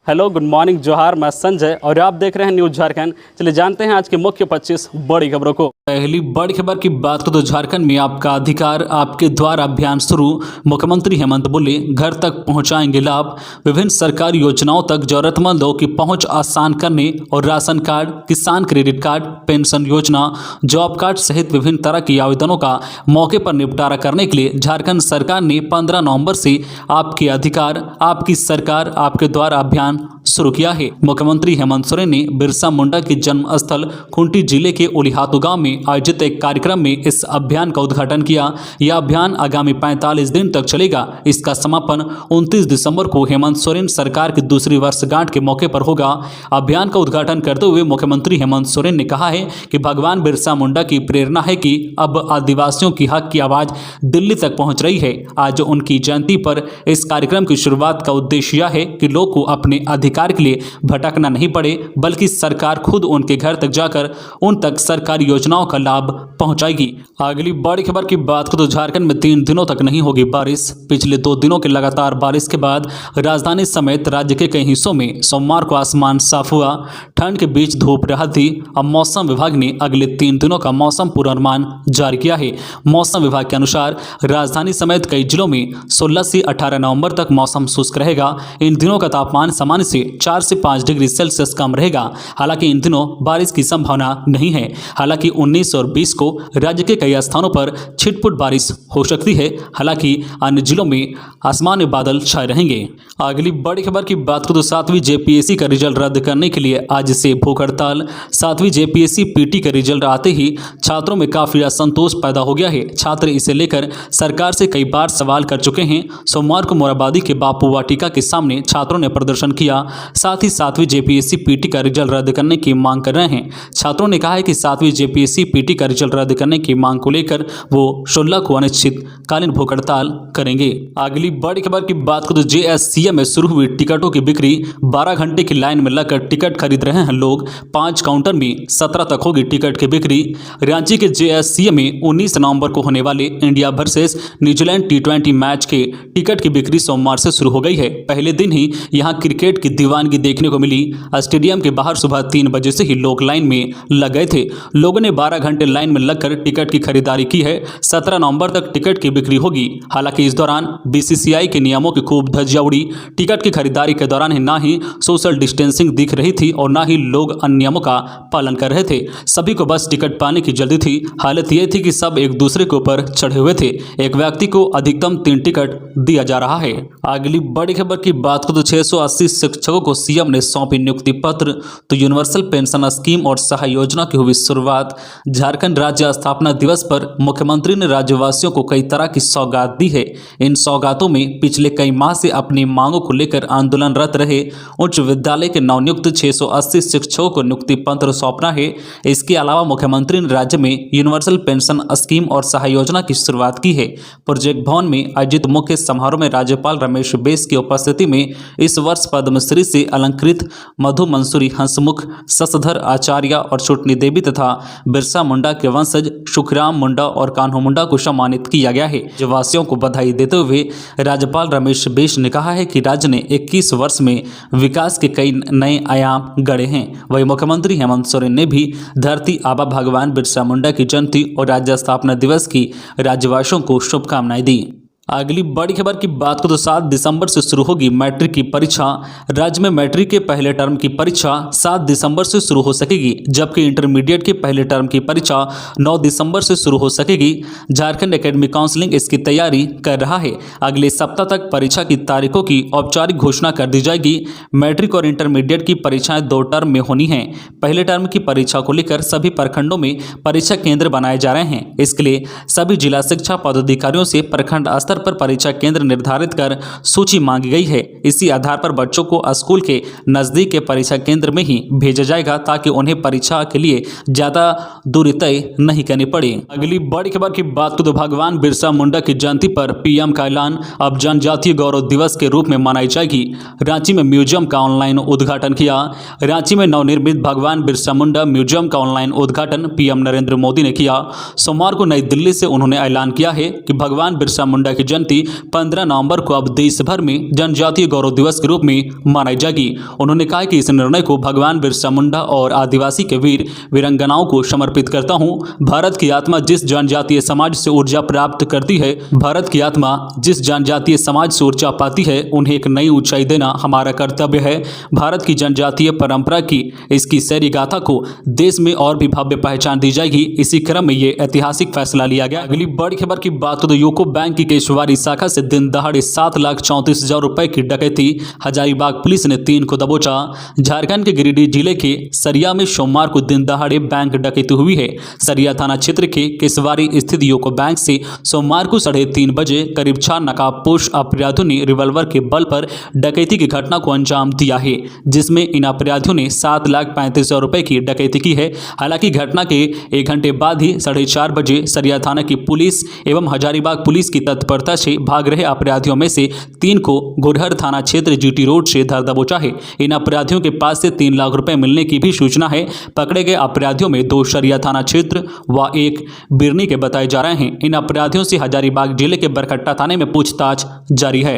Hello, good morning, जोहार। मैं संजय और आप देख रहे हैं न्यूज़ झारखंड। चलिए जानते हैं आज की मुख्य 25 बड़ी खबरों को। पहली बड़ी खबर की बात करें तो झारखंड में आपका अधिकार आपके द्वार अभियान शुरू। मुख्यमंत्री हेमंत बोले, घर तक पहुंचाएंगे लाभ। विभिन्न सरकारी योजनाओं तक जरूरतमंदों की पहुंच आसान करने और राशन कार्ड, किसान क्रेडिट कार्ड, पेंशन योजना, जॉब कार्ड सहित विभिन्न तरह के आवेदनों का मौके पर निपटारा करने के लिए झारखंड सरकार ने 15 नवंबर से आपके अधिकार आपकी सरकार आपके द्वार अभियान शुरू किया है। मुख्यमंत्री हेमंत सोरेन ने बिरसा मुंडा के जन्म स्थल खूंटी जिले के उलिहातू गांव में आयोजित एक कार्यक्रम में इस अभियान का उद्घाटन किया। यह अभियान आगामी 45 दिन तक चलेगा। इसका समापन 29 दिसंबर को हेमंत सोरेन सरकार की दूसरी वर्षगांठ के मौके पर होगा। अभियान का उद्घाटन करते हुए मुख्यमंत्री हेमंत सोरेन ने कहा है कि भगवान बिरसा मुंडा की प्रेरणा है कि अब आदिवासियों की हक की आवाज दिल्ली तक पहुंच रही है। आज उनकी जयंती पर इस कार्यक्रम की शुरुआत का उद्देश्य यह है कि लोग को अपने अधिकार के लिए भटकना नहीं पड़े, बल्कि सरकार खुद उनके घर तक जाकर उन तक सरकारी योजनाओं का लाभ पहुंचाएगी। अगली बड़ी खबर की बात करें तो झारखंड में 3 दिनों तक नहीं होगी बारिश। पिछले 2 दिनों की लगातार बारिश के बाद राजधानी समेत राज्य के कई हिस्सों में सोमवार को आसमान साफ हुआ। ठंड के बीच धूप रही थी। अब मौसम विभाग ने अगले 3 दिनों का मौसम पूर्वानुमान जारी किया है। मौसम विभाग के अनुसार राजधानी समेत कई जिलों में 16 से 18 नवंबर तक मौसम शुष्क रहेगा। इन दिनों का तापमान सामान्य से 4 से 5 डिग्री सेल्सियस कम रहेगा। हालांकि इन दिनों बारिश की संभावना नहीं है। हालांकि 19 और 20 को राज्य के कई स्थानों पर छिटपुट बारिश हो सकती है। हालांकि अन्य जिलों में आसमान में बादल छाए रहेंगे। अगली बड़ी खबर की बात करें तो 7वीं जेपीएससी का रिजल्ट रद्द करने के लिए आज से भूख हड़ताल। 7वीं जेपीएससी पीटी का रिजल्ट आते ही छात्रों में काफी असंतोष पैदा हो गया है। छात्र इसे लेकर सरकार से कई बार सवाल कर चुके हैं। सोमवार को मोराबादी के बापू वाटिका के सामने छात्रों ने प्रदर्शन किया। साथ ही 7वीं जेपीएससी पीटी का रिजल्ट रद्द करने की मांग कर रहे हैं। छात्रों ने कहा है कि 7वीं जेपीएससी पीटी का रिजल्ट रद्द करने की मांग को लेकर वो 16 को अनिश्चितकालीन भूख हड़ताल करेंगे। अगली बड़ी खबर की बात करें तो जेएससीए में शुरू हुई टिकटों की बिक्री। 12 घंटे की लाइन में लगकर टिकट खरीद रहे हैं लोग। 5 काउंटर में 17 तक होगी टिकट की बिक्री। रांची के जेएससीए में 19 नवंबर को होने वाले India versus New Zealand T20 match के टिकट की बिक्री सोमवार से शुरू हो गई है। पहले दिन ही यहां क्रिकेट की दीवानगी देखने को मिली। स्टेडियम के बाहर सुबह 3 बजे से ही लोग लाइन में लग गए थे। लोगों ने 12 घंटे लाइन में लगकर टिकट की खरीदारी की है। 17 नवंबर तक टिकट की बिक्री होगी। हालांकि इस दौरान बीसीसीआई के नियमों की खूब धज्जियां उड़ी। टिकट की खरीदारी के दौरान ही ना ही सोशल डिस्टेंसिंग दिख रही थी और ना ही लोग अन्य नियमों का पालन कर रहे थे। सभी को बस टिकट पाने की जल्दी थी। हालत यह थी कि सब एक दूसरे के ऊपर चढ़े हुए थे। एक व्यक्ति को अधिकतम 3 टिकट दिया जा रहा है। अगली बड़ी खबर की बात करें तो 680 शिक्षकों को सीएम ने सौंपी नियुक्ति पत्र। तो यूनिवर्सल पेंशन स्कीम और सहाय योजना की हुई शुरुआत। झारखंड राज्य स्थापना दिवस पर मुख्यमंत्री ने राज्यवासियों को कई तरह की सौगात दी है। इन सौगातों में पिछले कई माह से अपनी मांगों को लेकर आंदोलनरत रहे उच्च विद्यालय के नवनियुक्त 680 शिक्षकों को नियुक्ति पत्र सौंपना है। इसके अलावा मुख्यमंत्री ने राज्य में यूनिवर्सल पेंशन स्कीम और सहाय योजना की शुरुआत की है। प्रोजेक्ट भवन में आयोजित मुख्य समारोह में राज्यपाल रमेश बैस की उपस्थिति में इस वर्ष पद्मश्री से अलंकृत मधु मंसूरी, हंसमुख, शशधर आचार्य और चुटनी देवी तथा बिरसा मुंडा के वंशज सुखराम मुंडा और कान्हू मुंडा को सम्मानित किया गया है। राज्यवासियों को बधाई देते हुए राज्यपाल रमेश बैस ने कहा है कि राज्य ने 21 वर्ष में विकास के कई नए आयाम गढ़े हैं। वही मुख्यमंत्री हेमंत सोरेन ने भी धरती आबा भगवान बिरसा मुंडा की जयंती और राज्य स्थापना दिवस की राज्यवासियों को शुभकामनाएं दी। अगली बड़ी खबर की बात करें तो 7 दिसंबर से शुरू होगी मैट्रिक की परीक्षा। राज्य में मैट्रिक के पहले टर्म की परीक्षा 7 दिसंबर से शुरू हो सकेगी, जबकि इंटरमीडिएट के पहले टर्म की परीक्षा 9 दिसंबर से शुरू हो सकेगी। झारखंड एकेडमिक काउंसिलिंग इसकी तैयारी कर रहा है। अगले सप्ताह तक परीक्षा की तारीखों की औपचारिक घोषणा कर दी जाएगी। मैट्रिक और इंटरमीडिएट की परीक्षाएं 2 टर्म में होनी है। पहले टर्म की परीक्षा को लेकर सभी प्रखंडों में परीक्षा केंद्र बनाए जा रहे हैं। इसके लिए सभी जिला शिक्षा पदाधिकारियों से प्रखंड स्तर पर परीक्षा केंद्र निर्धारित कर सूची मांगी गई है। इसी आधार पर बच्चों को स्कूल के नजदीक के परीक्षा केंद्र में ही भेजा जाएगा ताकि उन्हें परीक्षा के लिए ज्यादा दूरी तय नहीं करनी पड़े। अगली बड़ी खबर की बात करें तो भगवान बिरसा मुंडा की जयंती पर पीएम का ऐलान। अब जनजातीय गौरव दिवस के रूप में मनाई जाएगी। रांची में म्यूजियम का ऑनलाइन उद्घाटन किया। रांची में नवनिर्मित भगवान बिरसा मुंडा म्यूजियम का ऑनलाइन उद्घाटन पीएम नरेंद्र मोदी ने किया। सोमवार को नई दिल्ली से उन्होंने ऐलान किया है कि भगवान बिरसा मुंडा की जयंती 15 नवंबर को अब देश भर में जनजातीय गौरव दिवस के रूप में मनाई जाएगी। उन्होंने कहा कि इस निर्णय को भगवान बिरसा मुंडा और आदिवासी के वीर वीरांगनाओं को समर्पित करता हूं। भारत की आत्मा जिस जनजातीय समाज से ऊर्जा प्राप्त करती है, भारत की आत्मा जिस जनजातीय समाज से ऊर्जा पाती है, उन्हें एक नई ऊंचाई देना हमारा कर्तव्य है। भारत की जनजातीय परंपरा की इसकी शैरी गाथा को देश में और भी भव्य पहचान दी जाएगी। इसी क्रम में ये ऐतिहासिक फैसला लिया गया। अगली बड़ी खबर की बात करें तो यूको बैंक की केशवारी शाखा से दिन दहाड़े 7,34,000 रुपए की डकैती, हजारीबाग पुलिस ने 3 को दबोचा। झारखंड के गिरिडीह जिले के सरिया में सोमवार को दिन दहाड़े बैंक डकैती हुई है। सरिया थाना क्षेत्र के केशवारी स्थित यूको बैंक से सोमवार को 3:30 बजे करीब 6 नकाबपोश अपराधियों ने रिवॉल्वर के बल पर डकैती की घटना को अंजाम दिया है, जिसमें इन अपराधियों ने 7,35,000 रुपए की डकैती की है। हालांकि घटना के 1 घंटे बाद ही 4:30 बजे सरिया थाना की पुलिस एवं हजारीबाग पुलिस की तत्परता से भाग रहे अपराधियों में से 3 को गुरहर थाना क्षेत्र जीटी रोड से धर दबोचा है। इन अपराधियों के पास से 3 लाख रुपए मिलने की भी सूचना है। पकड़े गए अपराधियों में 2 सरिया थाना क्षेत्र व 1 बिरनी के बताए जा रहे हैं। इन अपराधियों से हजारीबाग जिले के बरकट्टा थाने में पूछताछ जारी है।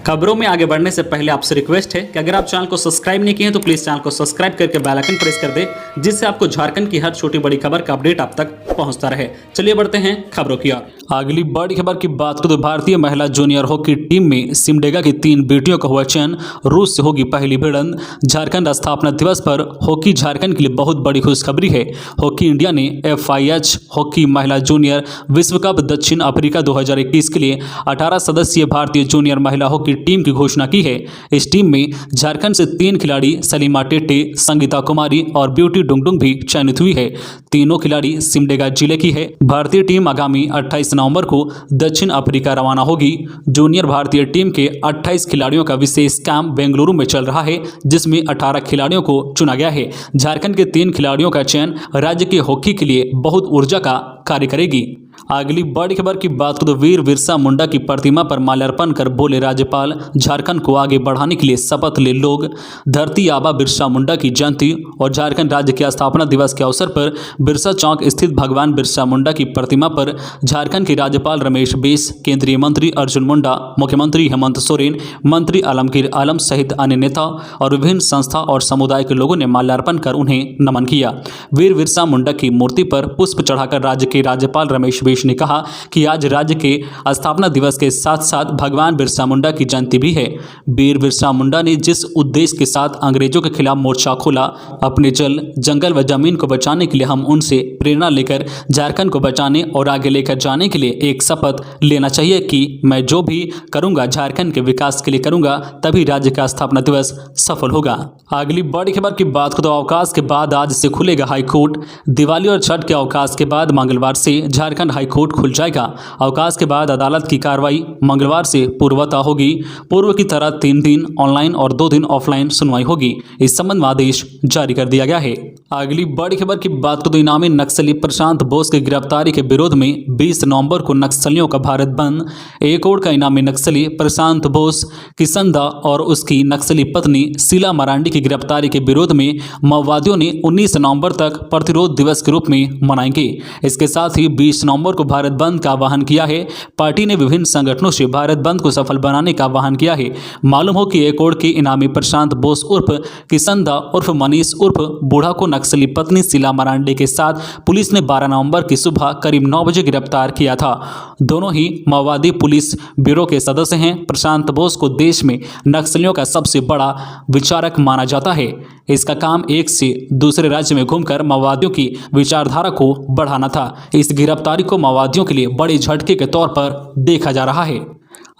खबरों में आगे बढ़ने से पहले आपसे रिक्वेस्ट है कि अगर आप चैनल को सब्सक्राइब नहीं किए हैं तो प्लीज चैनल को सब्सक्राइब करके बेल आइकन प्रेस कर दे, जिससे आपको झारखंड की हर छोटी बड़ी खबर का अपडेट आप तक पहुंचता रहे। चलिए बढ़ते हैं खबरों की ओर। अगली बड़ी खबर की बात करें तो भारतीय महिला जूनियर हॉकी टीम में सिमडेगा की 3 बेटियों का हुआ चयन, रूस से होगी पहली भिड़ंत। झारखंड स्थापना दिवस पर हॉकी झारखंड के लिए बहुत बड़ी खुशखबरी है। हॉकी इंडिया ने FIH हॉकी महिला जूनियर विश्व कप दक्षिण अफ्रीका 2021 के लिए 18 सदस्यीय भारतीय जूनियर महिला हॉकी टीम की घोषणा की है। इस टीम में झारखंड से 3 खिलाड़ी सलीमा टेटे, संगीता कुमारी और ब्यूटी डुंगडुंग भी चयनित हुई है। तीनों खिलाड़ी सिमडेगा जिले की है। भारतीय टीम आगामी 28 नवंबर को दक्षिण अफ्रीका रवाना होगी। जूनियर भारतीय टीम के 28 खिलाड़ियों का विशेष कैंप बेंगलुरु में चल रहा है, जिसमें 18 खिलाड़ियों को चुना गया है। झारखंड के 3 खिलाड़ियों का चयन राज्य के हॉकी के लिए बहुत ऊर्जा का कार्य करेगी। अगली बड़ी खबर की बात करें तो वीर बिरसा मुंडा की प्रतिमा पर माल्यार्पण कर बोले राज्यपाल, झारखंड को आगे बढ़ाने के लिए शपथ ले लोग। धरती आबा बिरसा मुंडा की जयंती और झारखंड राज्य के स्थापना दिवस के अवसर पर बिरसा चौक स्थित भगवान बिरसा मुंडा की प्रतिमा पर झारखंड के राज्यपाल रमेश बैस, केंद्रीय मंत्री अर्जुन मुंडा, मुख्यमंत्री हेमंत सोरेन, मंत्री आलमगीर आलम सहित अन्य नेता और विभिन्न संस्था और समुदाय के लोगों ने माल्यार्पण कर उन्हें नमन किया। वीर बिरसा मुंडा की मूर्ति पर पुष्प चढ़ाकर राज्य के राज्यपाल रमेश बैस ने कहा कि आज राज्य के स्थापना दिवस के साथ साथ भगवान बिरसा मुंडा की जयंती भी है। वीर बिरसा मुंडा ने जिस उद्देश्य के साथ अंग्रेजों के खिलाफ मोर्चा खोला, अपने जल, जंगल व जमीन को बचाने के लिए हम उनसे प्रेरणा लेकर झारखंड को बचाने और आगे लेकर जाने के लिए एक शपथ लेना चाहिए कि मैं जो भी करूंगा झारखंड के विकास के लिए करूंगा, तभी राज्य का स्थापना दिवस सफल होगा। अगली बड़ी खबर की बात करें तो अवकाश के बाद आज से खुलेगा हाईकोर्ट। दिवाली और छठ के अवकाश के बाद मंगलवार से झारखंड हाईकोर्ट खुल जाएगा। अवकाश के बाद अदालत की कार्रवाई मंगलवार से पूर्वता होगी। पूर्व की तरह 3 दिन ऑनलाइन और 2 दिन ऑफलाइन सुनवाई होगी। इस संबंध में आदेश जारी कर दिया गया है। अगली बड़ी खबर की बात करें तो इनामी नक्सली प्रशांत बोस की गिरफ्तारी के विरोध में 20 नवंबर को नक्सलियों का भारत बंद। एक ओर का इनामी नक्सली प्रशांत बोस किसंदा और उसकी नक्सली पत्नी शीला मरांडी की गिरफ्तारी के विरोध में माओवादियों ने 19 नवंबर तक प्रतिरोध दिवस के रूप में मनाएंगे। इसके साथ ही 20 नवंबर को भारत बंद का आह्वान किया है। पार्टी ने विभिन्न संगठनों से भारत बंद को सफल बनाने का आह्वान किया है। मालूम हो कि एक ओर के इनामी प्रशांत बोस उर्फ किसंदा उर्फ मनीष उर्फ बूढ़ा को नक्सली पत्नी शीला मरांडी के साथ पुलिस ने 12 नवंबर की सुबह करीब 9 बजे गिरफ्तार किया था। दोनों ही माओवादी पुलिस ब्यूरो के सदस्य हैं। प्रशांत बोस को देश में नक्सलियों का सबसे बड़ा विचारक माना जाता है। इसका काम एक से दूसरे राज्य में घूमकर माओवादियों की विचारधारा को बढ़ाना था। इस गिरफ्तारी को माओवादियों के लिए बड़े झटके के तौर पर देखा जा रहा है।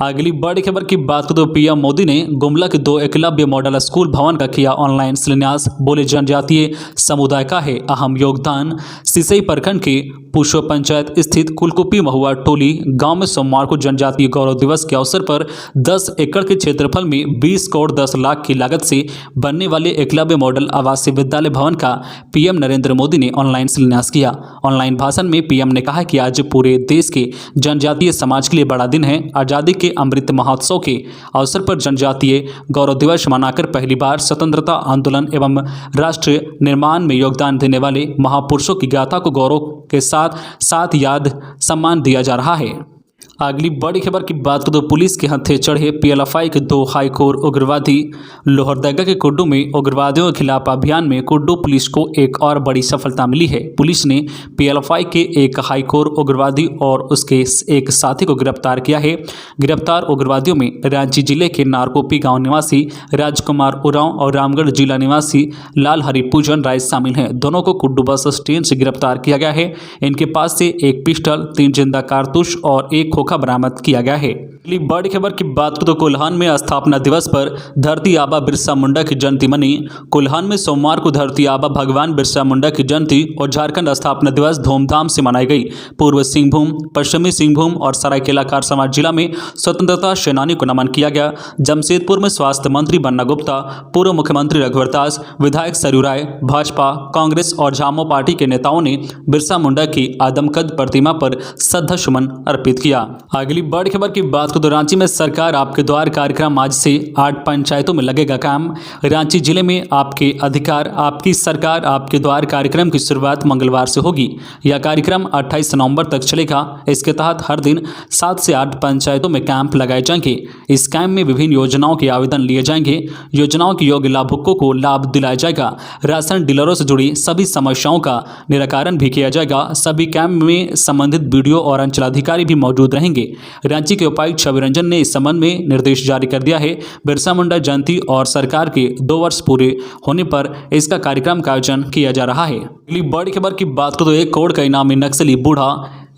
अगली बड़ी खबर की बात करें तो पीएम मोदी ने गुमला के 2 एकलव्य मॉडल स्कूल भवन का किया ऑनलाइन शिलान्यास। बोले जनजातीय समुदाय का है अहम योगदान। सिसई प्रखंड के पुष्प पंचायत स्थित कुलकुपी महुआ टोली गांव में सोमवार को जनजातीय गौरव दिवस के अवसर पर 10 एकड़ के क्षेत्रफल में 20 करोड़ 10 लाख की लागत से बनने वाले एकलव्य मॉडल आवासीय विद्यालय भवन का पीएम नरेंद्र मोदी ने ऑनलाइन शिलान्यास किया। ऑनलाइन भाषण में पीएम ने कहा कि आज पूरे देश के जनजातीय समाज के लिए बड़ा दिन है। आजादी के अमृत महोत्सव के अवसर पर जनजातीय गौरव दिवस मनाकर पहली बार स्वतंत्रता आंदोलन एवं राष्ट्र निर्माण में योगदान देने वाले महापुरुषों की गाथा को गौरव के साथ याद सम्मान दिया जा रहा है। अगली बड़ी खबर की बात करें तो पुलिस के हत्थे चढ़े पीएलएफआई के 2 हाईकोर उग्रवादी। लोहरदगा के कुड्डू में उग्रवादियों के खिलाफ अभियान में कुड्डू पुलिस को एक और बड़ी सफलता मिली है। पुलिस ने पीएलएफआई के एक हाईकोर उग्रवादी और उसके एक साथी को गिरफ्तार किया है। गिरफ्तार उग्रवादियों में रांची जिले के नारकोपी गांव निवासी राजकुमार उरांव और रामगढ़ जिला निवासी लाल हरिपूजन राय शामिल हैं। दोनों को कुड्डू बस स्टैंड से गिरफ्तार किया गया है। इनके पास से एक पिस्टल, 3 जिंदा कारतूस और एक खोखा बरामद किया गया है। अगली बड़ी खबर की बात करें तो कोल्हान में स्थापना दिवस पर धरती आबा बिरसा मुंडा की जयंती मनी। कोल्हान में सोमवार को धरती आबा भगवान बिरसा मुंडा की जयंती और झारखंड स्थापना दिवस धूमधाम से मनाई गई। पूर्व सिंहभूम, पश्चिमी सिंहभूम और सरायकेला खरसावां जिला में स्वतंत्रता सेनानी को नमन किया गया। जमशेदपुर में स्वास्थ्य मंत्री बन्ना गुप्ता, पूर्व मुख्यमंत्री रघुवर दास, विधायक सरयू राय, भाजपा, कांग्रेस और झामो पार्टी के नेताओं ने बिरसा मुंडा की आदमकद प्रतिमा पर श्रद्धा सुमन अर्पित किया। अगली बड़ी खबर की बात तो रांची में सरकार आपके द्वार कार्यक्रम आज से 8 पंचायतों में लगेगा काम। रांची जिले में आपके अधिकार आपकी सरकार आपके द्वार कार्यक्रम की शुरुआत मंगलवार से होगी। यह कार्यक्रम 28 नवंबर तक चलेगा। इसके तहत हर दिन 7 से 8 पंचायतों में कैंप लगाए जाएंगे। इस कैंप में विभिन्न योजनाओं के आवेदन लिए जाएंगे। योजनाओं के योग्य लाभुकों को लाभ दिलाया जाएगा। राशन डीलरों से जुड़ी सभी समस्याओं का निराकरण भी किया जाएगा। सभी कैंप में संबंधित बीडीओ और अंचलाधिकारी भी मौजूद रहेंगे। रांची के उपायुक्त छवि रंजन ने इस संबंध में निर्देश जारी कर दिया है। बिरसा मुंडा जयंती और सरकार के 2 वर्ष पूरे होने पर इसका कार्यक्रम का आयोजन किया जा रहा है। अगली बड़ी खबर की बात करें तो 1 करोड़ का इनामी नक्सली बूढ़ा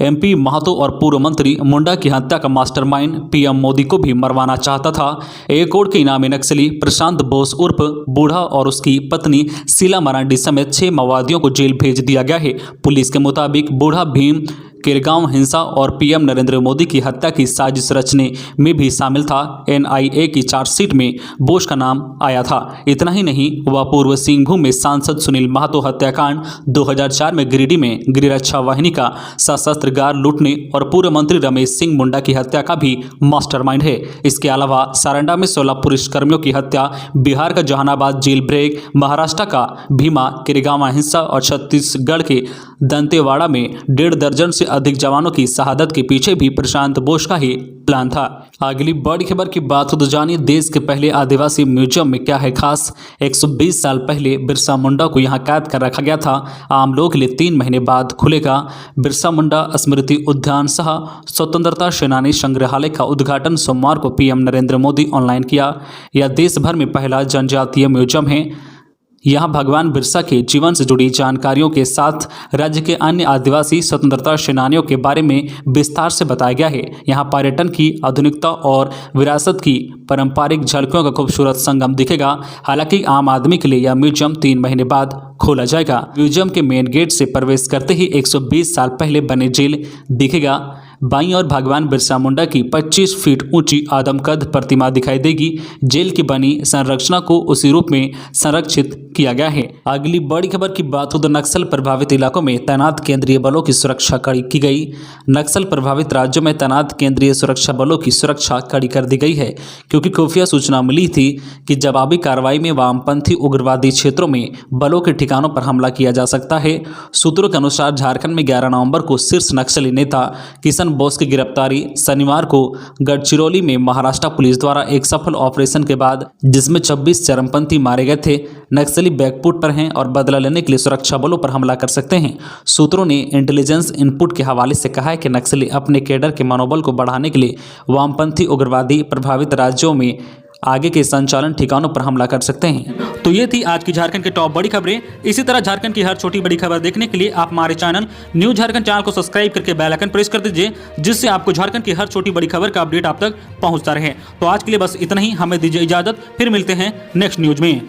एमपी महतो और पूर्व मंत्री मुंडा की हत्या का मास्टरमाइंड पीएम मोदी को भी मरवाना चाहता था। 1 करोड़ के इनामी नक्सली प्रशांत बोस उर्फ बूढ़ा और उसकी पत्नी शीला मरांडी समेत 6 माओवादियों को जेल भेज दिया गया है। पुलिस के मुताबिक बूढ़ा भीम केरगांव हिंसा और पीएम नरेंद्र मोदी की हत्या की साजिश रचने में भी शामिल था। एनआईए की चार्जशीट में बोस का नाम आया था। इतना ही नहीं, वह पूर्व सिंहभूम में सांसद सुनील महतो हत्याकांड 2004 में गिरिडीह में गृहरक्षा वाहिनी का सशस्त्र लूटने और पूर्व मंत्री रमेश सिंह मुंडा की हत्या का भी मास्टरमाइंड है। इसके अलावा सारंडा में 16 पुलिसकर्मियों की हत्या, बिहार का जहानाबाद जेल ब्रेक, महाराष्ट्र का भीमा केरगांव हिंसा और छत्तीसगढ़ के दंतेवाड़ा में 1.5 दर्जन से अधिक जवानों की शहादत के पीछे भी प्रशांत बोस का ही प्लान था। अगली बड़ी खबर की बात तो जानिए देश के पहले आदिवासी म्यूजियम में क्या है खास। 120 साल पहले बिरसा मुंडा को यहां कैद कर रखा गया था। आम लोगों के लिए 3 महीने बाद खुलेगा। बिरसा मुंडा स्मृति उद्यान सह स्वतंत्रता सेनानी संग्रहालय का उद्घाटन सोमवार को पीएम नरेंद्र मोदी ऑनलाइन किया। यह देश भर में पहला जनजातीय म्यूजियम है। यहाँ भगवान बिरसा के जीवन से जुड़ी जानकारियों के साथ राज्य के अन्य आदिवासी स्वतंत्रता सेनानियों के बारे में विस्तार से बताया गया है। यहाँ पर्यटन की आधुनिकता और विरासत की पारंपरिक झलकियों का खूबसूरत संगम दिखेगा। हालांकि आम आदमी के लिए यह म्यूजियम 3 महीने बाद खोला जाएगा। म्यूजियम के मेन गेट से प्रवेश करते ही 120 साल पहले बने जेल दिखेगा। बाईं ओर भगवान बिरसा मुंडा की 25 फीट ऊंची आदमकद प्रतिमा दिखाई देगी। जेल की बनी संरचना को उसी रूप में संरक्षित किया गया है। अगली बड़ी खबर की बात हो तो नक्सल प्रभावित इलाकों में तैनात केंद्रीय बलों की सुरक्षा कड़ी की गई। नक्सल प्रभावित राज्यों में तैनात केंद्रीय सुरक्षा बलों की सुरक्षा कड़ी कर दी गई है, क्योंकि खुफिया सूचना मिली थी कि जवाबी कार्रवाई में वामपंथी उग्रवादी क्षेत्रों में बलों के ठिकानों पर हमला किया जा सकता है। सूत्रों के अनुसार झारखंड में 11 नवंबर को शीर्ष नक्सली नेता किशन बोस की गिरफ्तारी शनिवार को गढ़चिरौली में महाराष्ट्र पुलिस द्वारा एक सफल ऑपरेशन के बाद, जिसमें 26 चरमपंथी मारे गए थे। नक्सली बैकफुट पर हैं और बदला लेने के लिए सुरक्षा बलों पर हमला कर सकते हैं। सूत्रों ने इंटेलिजेंस इनपुट के हवाले से कहा है कि नक्सली अपने कैडर के मनोबल को बढ़ाने के लिए वामपंथी उग्रवादी प्रभावित राज्यों में आगे के संचालन ठिकानों पर हमला कर सकते हैं। तो ये थी आज की झारखंड की टॉप बड़ी खबरें। इसी तरह झारखंड की हर छोटी बड़ी खबर देखने के लिए आप हमारे चैनल न्यूज झारखंड चैनल को सब्सक्राइब करके बेल आइकन प्रेस कर दीजिए, जिससे आपको झारखंड की हर छोटी बड़ी खबर का अपडेट आप तक पहुंचता रहे। तो आज के लिए बस इतना ही। हमें दीजिए इजाजत, फिर मिलते हैं नेक्स्ट न्यूज में।